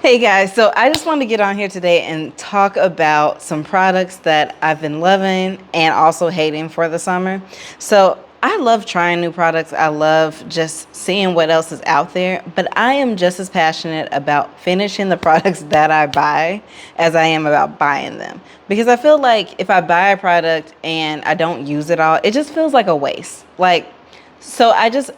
Hey guys, so I just wanted to get on here today and talk about some products that I've been loving and also hating for the summer. So I love trying new products. I love just seeing what else is out there, but I am just as passionate about finishing the products that I buy as I am about buying them. Because I feel like if I buy a product and I don't use it all, it just feels like a waste.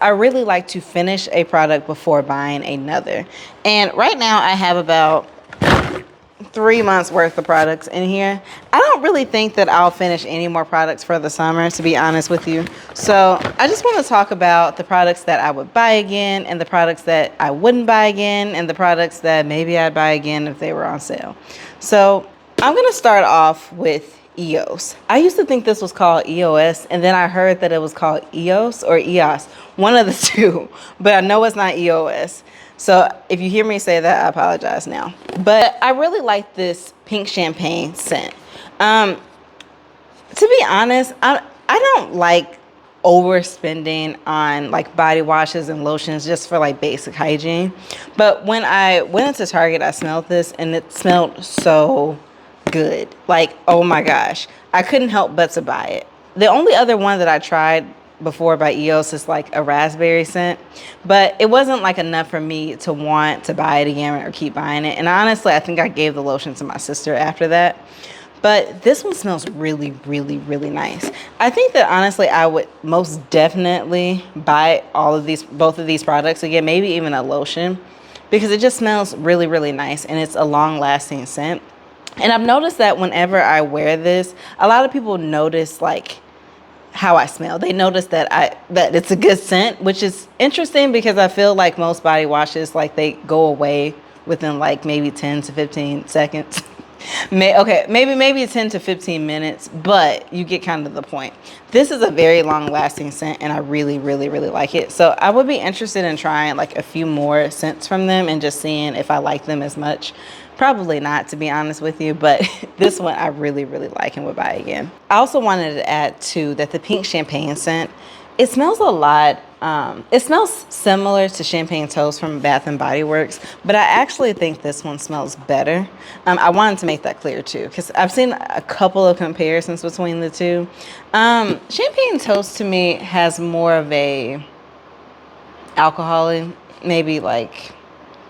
I really like to finish a product before buying another. And right now I have about 3 months worth of products in here. I don't really think that I'll finish any more products for the summer, to be honest with you. So I just want to talk about the products that I would buy again and the products that I wouldn't buy again and the products that maybe I'd buy again if they were on sale. So I'm going to start off with EOS. I used to think this was called EOS, and then I heard that it was called EOS or EOS, one of the two, but I know it's not EOS. So if you hear me say that, I apologize now. But I really like this pink champagne scent. To be honest, I don't like overspending on like body washes and lotions just for like basic hygiene. But when I went into Target, I smelled this and it smelled so good. Like, oh my gosh, I couldn't help but to buy it. The only other one that I tried before by EOS is like a raspberry scent, but it wasn't like enough for me to want to buy it again or keep buying it. And honestly, I think I gave the lotion to my sister after that. But this one smells really, really, really nice. I think that honestly, I would most definitely buy both of these products again, maybe even a lotion, because it just smells really, really nice and it's a long lasting scent. And I've noticed that whenever I wear this, a lot of people notice like how I smell. They notice that it's a good scent, which is interesting because I feel like most body washes, like they go away within like maybe 10 to 15 seconds. Maybe 10 to 15 minutes, but you get kind of the point. This is a very long lasting scent and I really, really, really like it. So I would be interested in trying like a few more scents from them and just seeing if I like them as much. Probably not, to be honest with you, but this one I really, really like and would buy again. I also wanted to add too that the pink champagne scent, it smells a lot. It smells similar to Champagne Toast from Bath and Body Works, but I actually think this one smells better. I wanted to make that clear too, because I've seen a couple of comparisons between the two. Champagne Toast to me has more of a alcoholic, maybe like,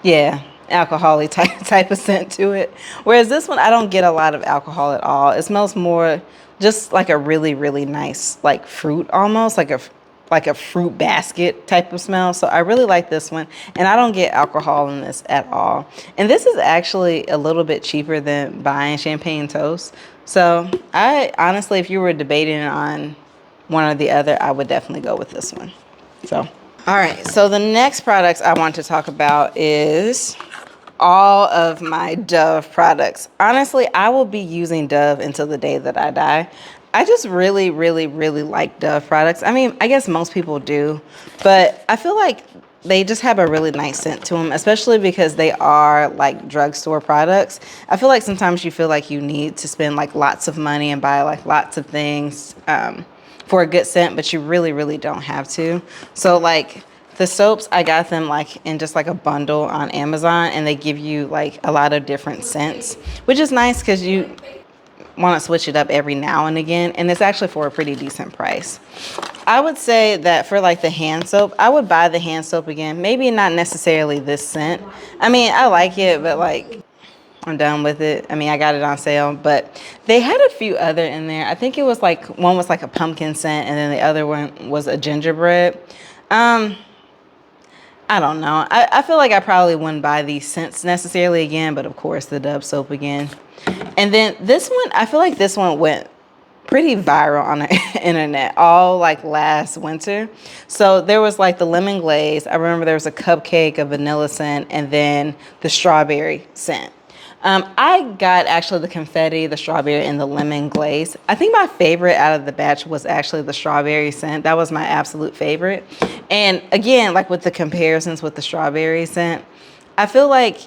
yeah, alcoholic type of scent to it. Whereas this one, I don't get a lot of alcohol at all. It smells more just like a really, really nice, like fruit almost, like a fruit basket type of smell. So I really like this one. And I don't get alcohol in this at all. And this is actually a little bit cheaper than buying Champagne Toast. So I honestly, if you were debating on one or the other, I would definitely go with this one. So, all right. So the next products I want to talk about is all of my Dove products. Honestly, I will be using Dove until the day that I die. I just really, really, really like Dove products. I mean, I guess most people do, but I feel like they just have a really nice scent to them, especially because they are like drugstore products. I feel like sometimes you feel like you need to spend like lots of money and buy like lots of things for a good scent, but you really, really don't have to. So like the soaps, I got them like in just like a bundle on Amazon, and they give you like a lot of different scents, which is nice because you want to switch it up every now and again, and it's actually for a pretty decent price. I would say that for like the hand soap, I would buy the hand soap again. Maybe not necessarily this scent. I mean, I like it, but like I'm done with it. I mean, I got it on sale, but they had a few other in there. I think it was like one was like a pumpkin scent, and then the other one was a gingerbread. I don't know. I feel like I probably wouldn't buy these scents necessarily again, but of course the Dove soap again. And then this one, I feel like this one went pretty viral on the internet all like last winter. So there was like the lemon glaze. I remember there was a cupcake, a vanilla scent, and then the strawberry scent. I got actually the confetti, the strawberry, and the lemon glaze. I think my favorite out of the batch was actually the strawberry scent. That was my absolute favorite. And again, like with the comparisons with the strawberry scent, I feel like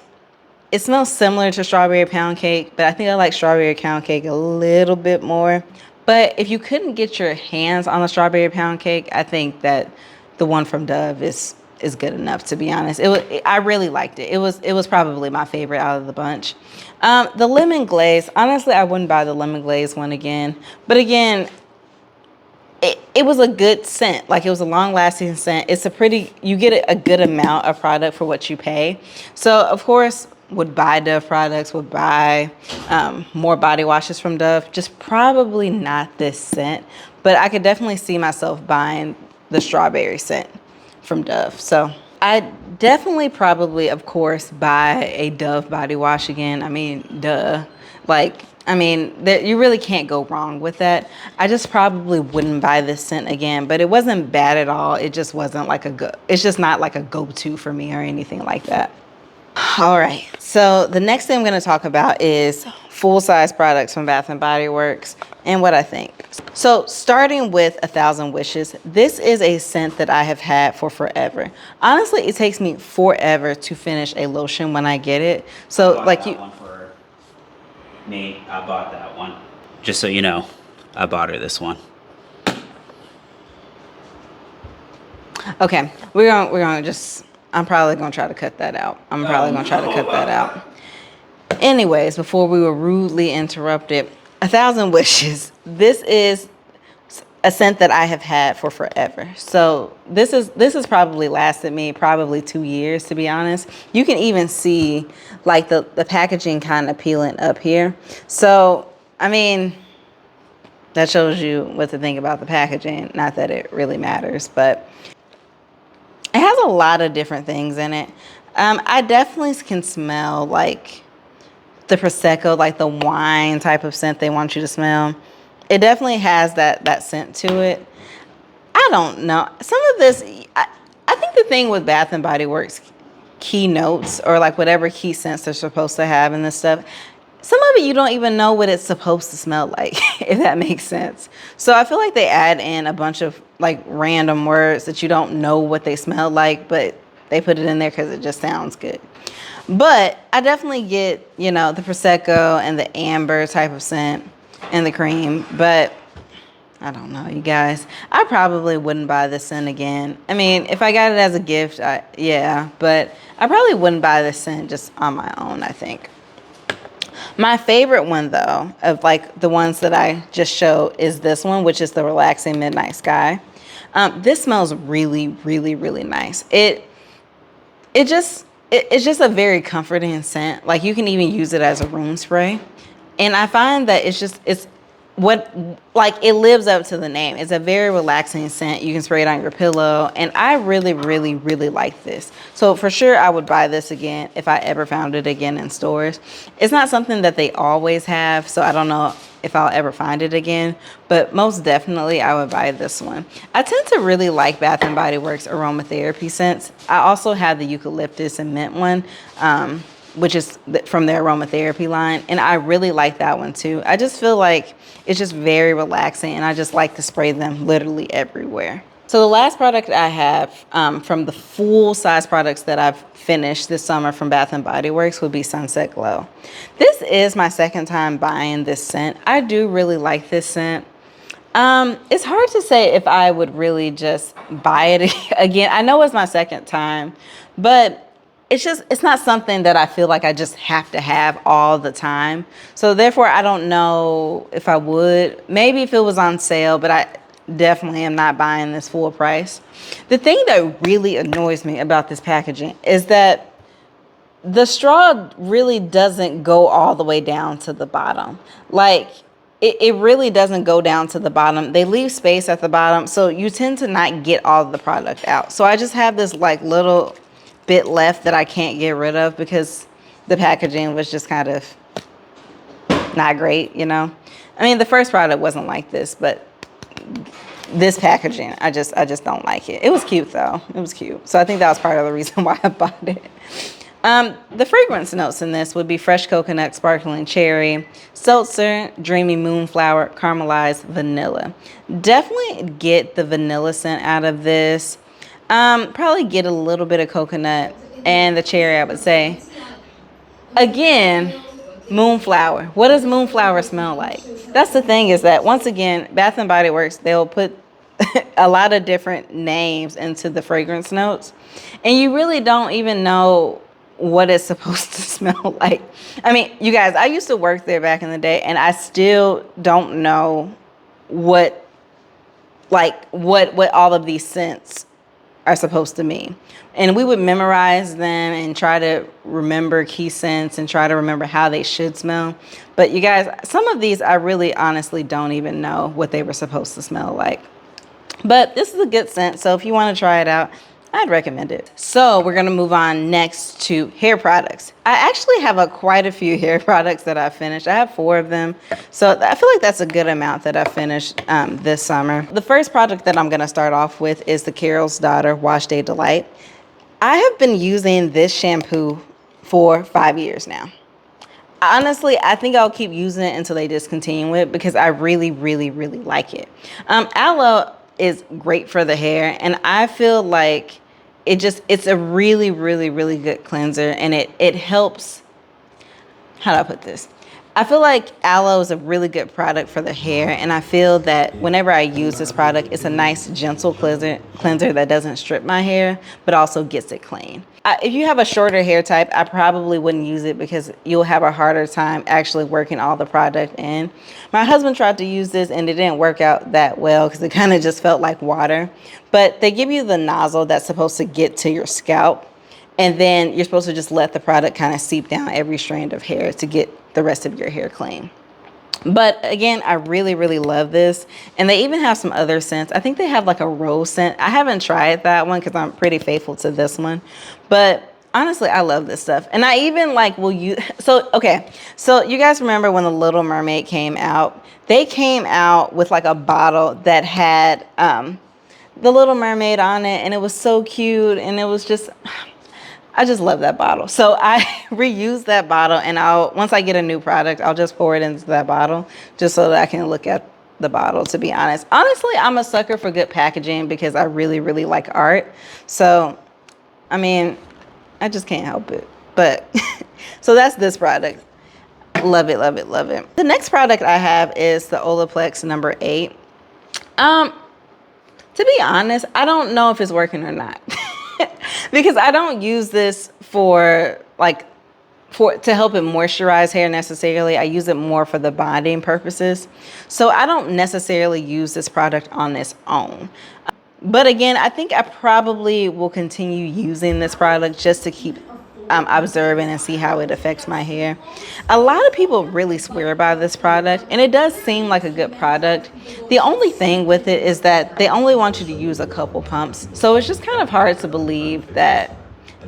it smells similar to strawberry pound cake, but I think I like strawberry pound cake a little bit more. But if you couldn't get your hands on a strawberry pound cake, I think that the one from Dove is is good enough, to be honest. I really liked it. It was probably my favorite out of the bunch. The lemon glaze, honestly, I wouldn't buy the lemon glaze one again. But again, it was a good scent. Like, it was a long lasting scent. It's a pretty, you get a good amount of product for what you pay. So of course, would buy Dove products, would buy more body washes from Dove. Just probably not this scent, but I could definitely see myself buying the strawberry scent from Dove. So I definitely probably, of course, buy a Dove body wash again. I mean, duh. Like, I mean, you really can't go wrong with that. I just probably wouldn't buy this scent again, but it wasn't bad at all. It just wasn't like it's just not like a go-to for me or anything like that. All right, so the next thing I'm going to talk about is full-size products from Bath & Body Works and what I think. So starting with 1,000 Wishes, this is a scent that I have had for forever. Honestly, it takes me forever to finish a lotion when I get it. So like one for me, I bought that one. Just so you know, I bought her this one. Okay, we're gonna just, I'm probably gonna try to cut that out. Anyways, before we were rudely interrupted, 1,000 Wishes. This is a scent that I have had for forever. So this has probably lasted me probably 2 years, to be honest. You can even see like the packaging kind of peeling up here. So, I mean, that shows you what to think about the packaging. Not that it really matters, but it has a lot of different things in it. I definitely can smell like the Prosecco, like the wine type of scent they want you to smell. It definitely has that scent to it. I don't know. Some of this, I think the thing with Bath & Body Works key notes, or like whatever key scents they're supposed to have in this stuff, some of it you don't even know what it's supposed to smell like, if that makes sense. So I feel like they add in a bunch of like random words that you don't know what they smell like, but they put it in there because it just sounds good. But I definitely get, you know, the Prosecco and the amber type of scent and the cream. But I don't know, you guys. I probably wouldn't buy this scent again. I mean, if I got it as a gift, yeah. But I probably wouldn't buy this scent just on my own, I think. My favorite one, though, of like the ones that I just showed is this one, which is the Relaxing Midnight Sky. This smells really, really, really nice. It's just a very comforting scent. Like, you can even use it as a room spray. And I find that it lives up to the name. It's a very relaxing scent. You can spray it on your pillow. And I really, really, really like this. So for sure, I would buy this again if I ever found it again in stores. It's not something that they always have, so I don't know if I'll ever find it again, but most definitely I would buy this one. I tend to really like Bath & Body Works aromatherapy scents. I also have the eucalyptus and mint one, which is from their aromatherapy line, and I really like that one too. I just feel like it's just very relaxing, and I just like to spray them literally everywhere. So the last product I have from the full-size products that I've finished this summer from Bath & Body Works would be Sunset Glow. This is my second time buying this scent. I do really like this scent. It's hard to say if I would really just buy it again. I know it's my second time, but it's not something that I feel like I just have to have all the time. So therefore, I don't know if I would. Maybe if it was on sale, but I definitely am not buying this full price. The thing that really annoys me about this packaging is that the straw really doesn't go all the way down to the bottom. Like, it really doesn't go down to the bottom. They leave space at the bottom, so you tend to not get all of the product out. So I just have this like little bit left that I can't get rid of because the packaging was just kind of not great, you know? I mean, the first product wasn't like this, but this packaging, I just don't like it. It was cute though. It was cute. So I think that was part of the reason why I bought it. The fragrance notes in this would be fresh coconut, sparkling cherry, seltzer, dreamy moonflower, caramelized vanilla. Definitely get the vanilla scent out of this. Probably get a little bit of coconut and the cherry, I would say. Again, moonflower. What does moonflower smell like? That's the thing, is that once again, Bath & Body Works, they'll put a lot of different names into the fragrance notes, and you really don't even know what it's supposed to smell like. I mean, you guys, I used to work there back in the day, and I still don't know what what all of these scents are supposed to mean. And we would memorize them and try to remember key scents and try to remember how they should smell. But you guys, some of these I really honestly don't even know what they were supposed to smell like. But this is a good scent, so if you want to try it out, I'd recommend it. So we're gonna move on next to hair products. I actually have quite a few hair products that I finished. I have 4 of them. So I feel like that's a good amount that I finished this summer. The first product that I'm gonna start off with is the Carol's Daughter Wash Day Delight. I have been using this shampoo for 5 years now. Honestly, I think I'll keep using it until they discontinue it because I really, really, really like it. Aloe is great for the hair, and I feel like it's a really, really, really good cleanser, and it helps. How do I put this? I feel like aloe is a really good product for the hair, and I feel that whenever I use this product, it's a nice gentle cleanser that doesn't strip my hair, but also gets it clean. If you have a shorter hair type, I probably wouldn't use it because you'll have a harder time actually working all the product in. My husband tried to use this and it didn't work out that well because it kind of just felt like water. But they give you the nozzle that's supposed to get to your scalp, and then you're supposed to just let the product kind of seep down every strand of hair to get the rest of your hair clean. But again, I really, really love this. And they even have some other scents. I think they have like a rose scent. I haven't tried that one because I'm pretty faithful to this one. But honestly, I love this stuff. And I even like will use, so, okay. So you guys remember when The Little Mermaid came out? They came out with like a bottle that had The Little Mermaid on it. And it was so cute. And it was just, I just love that bottle. So I reuse that bottle, and once I get a new product, I'll just pour it into that bottle just so that I can look at the bottle, to be honest. Honestly, I'm a sucker for good packaging because I really, really like art. So, I mean, I just can't help it. But, so that's this product. Love it, love it, love it. The next product I have is the Olaplex number 8. To be honest, I don't know if it's working or not. Because I don't use this to help it moisturize hair necessarily. I use it more for the bonding purposes. So I don't necessarily use this product on its own. But again, I think I probably will continue using this product just to keep observing and see how it affects my hair. A lot of people really swear by this product, and it does seem like a good product. The only thing with it is that they only want you to use a couple pumps. So it's just kind of hard to believe that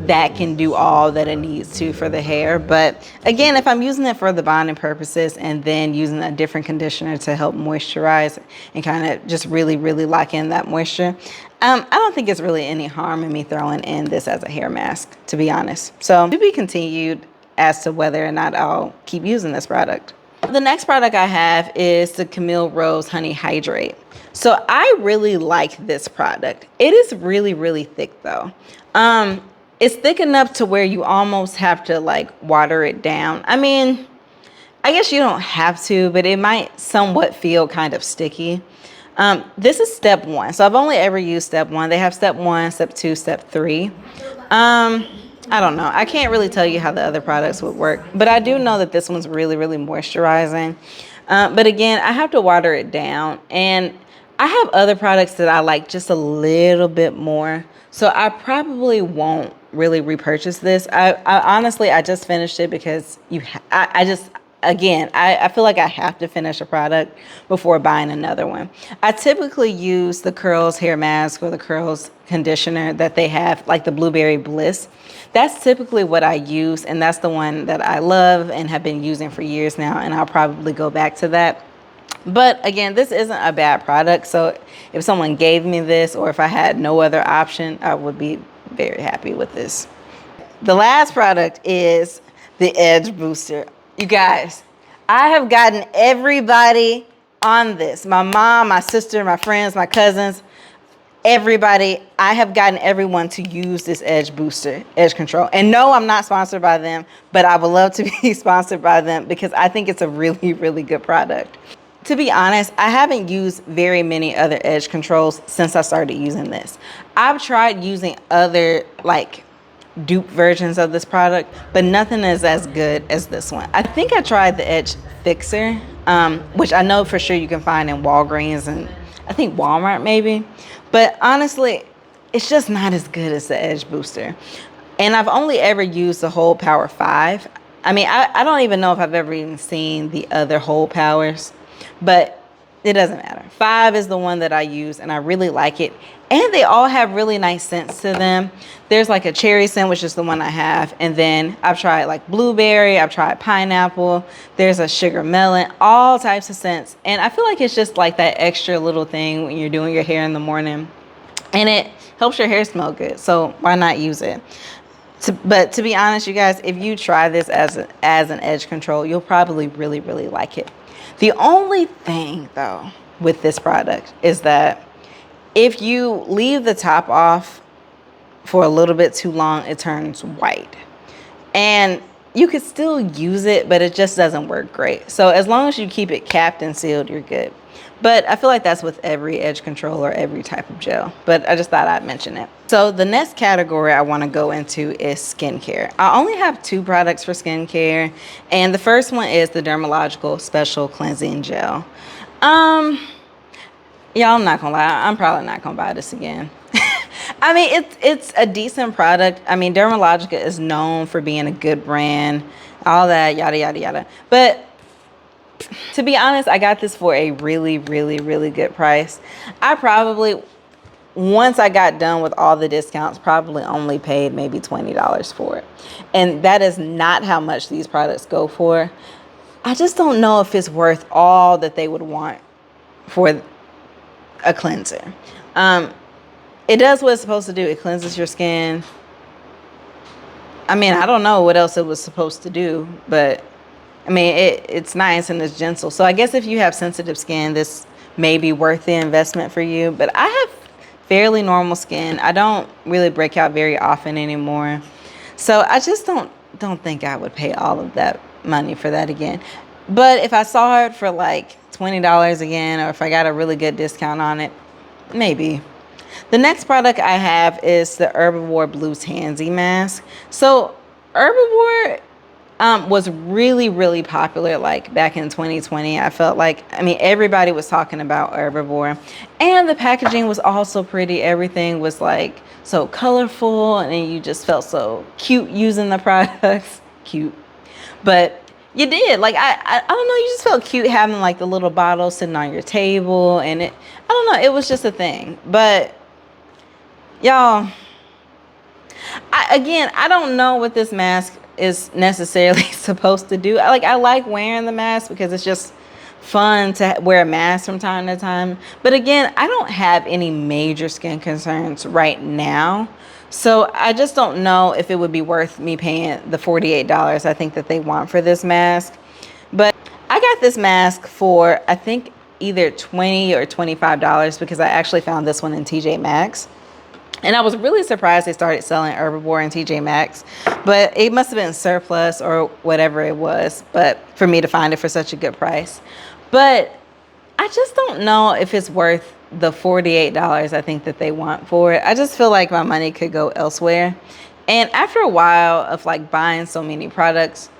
that can do all that it needs to for the hair. But again, if I'm using it for the bonding purposes and then using a different conditioner to help moisturize and kind of just really, really lock in that moisture, I don't think it's really any harm in me throwing in this as a hair mask, to be honest. So to be continued as to whether or not I'll keep using this product. The next product I have is the Camille Rose Honey Hydrate. So I really like this product. It is really, really thick though. It's thick enough to where you almost have to like water it down. I mean, I guess you don't have to, but it might somewhat feel kind of sticky. This is step 1. So I've only ever used step 1. They have step 1, step 2, step 3. I don't know. I can't really tell you how the other products would work, but I do know that this one's really, really moisturizing. But again, I have to water it down, and I have other products that I like just a little bit more. So I probably won't really repurchase this. I honestly, I just finished it because I feel like I have to finish a product before buying another one. I typically use the Curls hair mask or the Curls conditioner that they have, like the Blueberry Bliss. That's typically what I use, and that's the one that I love and have been using for years now, and I'll probably go back to that. But again, this isn't a bad product, so if someone gave me this or if I had no other option, I would be very happy with this. The last product is the Edge Booster. You guys, I have gotten everybody on this. My mom, my sister, my friends, my cousins, everybody. I have gotten everyone to use this Edge Booster, Edge Control. And no, I'm not sponsored by them, but I would love to be sponsored by them because I think it's a really, really good product. to be honest, I haven't used very many other edge controls since I started using this. I've tried using other like dupe versions of this product, but nothing is as good as this one. I think I tried the Edge Fixer, which I know for sure you can find in Walgreens and I think Walmart maybe. But honestly, it's just not as good as the Edge Booster. And I've only ever used the Whole Power 5. I mean, I don't even know if I've ever even seen the other Whole Powers, but it doesn't matter. 5 is the one that I use and I really like it. And they all have really nice scents to them. There's like a cherry scent, which is the one I have. And then I've tried like blueberry, I've tried pineapple. There's a sugar melon, all types of scents. And I feel like it's just like that extra little thing when you're doing your hair in the morning. And it helps your hair smell good. So why not use it? But to be honest, you guys, if you try this as an edge control, you'll probably really, really like it. The only thing though with this product is that if you leave the top off for a little bit too long, it turns white. And you could still use it, but it just doesn't work great. So as long as you keep it capped and sealed, you're good. But I feel like that's with every edge control or every type of gel. But I just thought I'd mention it. So the next category I want to go into is skincare. I only have 2 products for skincare. And the first one is the Dermalogical Special Cleansing Gel. Yeah, I'm not gonna lie. I'm probably not gonna buy this again. I mean, it's a decent product. I mean, Dermalogica is known for being a good brand, all that, yada, yada, yada. But to be honest, I got this for a really, really, really good price. I probably, once I got done with all the discounts, probably only paid maybe $20 for it. And that is not how much these products go for. I just don't know if it's worth all that they would want for a cleanser. It does what it's supposed to do. It cleanses your skin. I mean, I don't know what else it was supposed to do, but I mean, it's nice and it's gentle. So I guess if you have sensitive skin, this may be worth the investment for you. But I have fairly normal skin. I don't really break out very often anymore. So I just don't think I would pay all of that money for that again. But if I saw it for like $20 again, or if I got a really good discount on it, maybe. The next product I have is the Herbivore Blue Tansy Mask. So Herbivore was really, really popular like back in 2020. I felt like, I mean, everybody was talking about Herbivore. And the packaging was also pretty. Everything was like so colorful and you just felt so cute using the products. Cute. But you did. Like, I don't know, you just felt cute having like the little bottle sitting on your table. And I don't know, it was just a thing. But y'all, I don't know what this mask is necessarily supposed to do. I like wearing the mask because it's just fun to wear a mask from time to time. But again, I don't have any major skin concerns right now. So I just don't know if it would be worth me paying the $48 I think that they want for this mask. But I got this mask for, I think, either $20 or $25 because I actually found this one in TJ Maxx. And I was really surprised they started selling Herbivore in TJ Maxx, but it must have been surplus or whatever it was, but for me to find it for such a good price. But I just don't know if it's worth the $48 I think that they want for it. I just feel like my money could go elsewhere. And after a while of like buying so many products,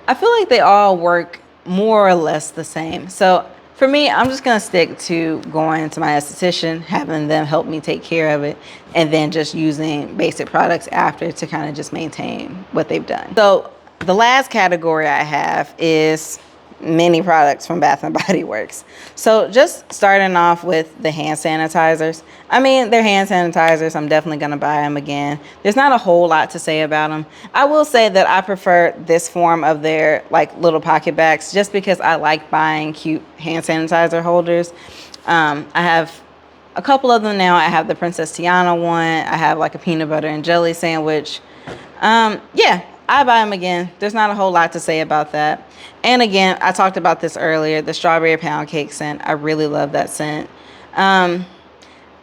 I feel like they all work more or less the same. So for me, I'm just going to stick to going to my esthetician, having them help me take care of it, and then just using basic products after to kind of just maintain what they've done. So the last category I have is many products from Bath & Body Works. So just starting off with the hand sanitizers. I mean, they're hand sanitizers. I'm definitely going to buy them again. There's not a whole lot to say about them. I will say that I prefer this form of their like little pocket bags just because I like buying cute hand sanitizer holders. I have a couple of them now. I have the Princess Tiana one. I have like a peanut butter and jelly sandwich. Yeah, I buy them again. There's not a whole lot to say about that. And again, I talked about this earlier, the strawberry pound cake scent. I really love that scent.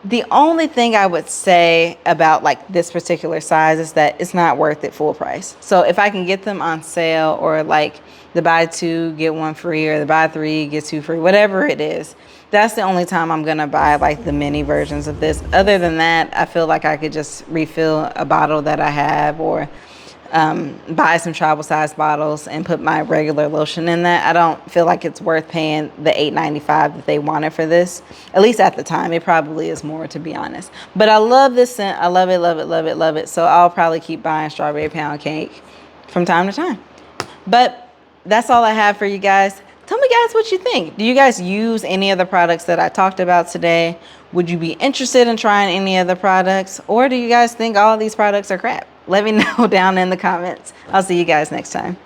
The only thing I would say about like this particular size is that it's not worth it full price. So if I can get them on sale, or like the buy two get one free, or the buy three get two free, whatever it is, that's the only time I'm gonna buy like the mini versions of this. Other than that, I feel like I could just refill a bottle that I have, or buy some travel size bottles and put my regular lotion in that. I don't feel like it's worth paying the $8.95 that they wanted for this. At least at the time, it probably is more, to be honest. But I love this scent. I love it, love it, love it, love it. So I'll probably keep buying strawberry pound cake from time to time. But that's all I have for you guys. Tell me guys what you think. Do you guys use any of the products that I talked about today? Would you be interested in trying any of the products? Or do you guys think all of these products are crap? Let me know down in the comments. I'll see you guys next time.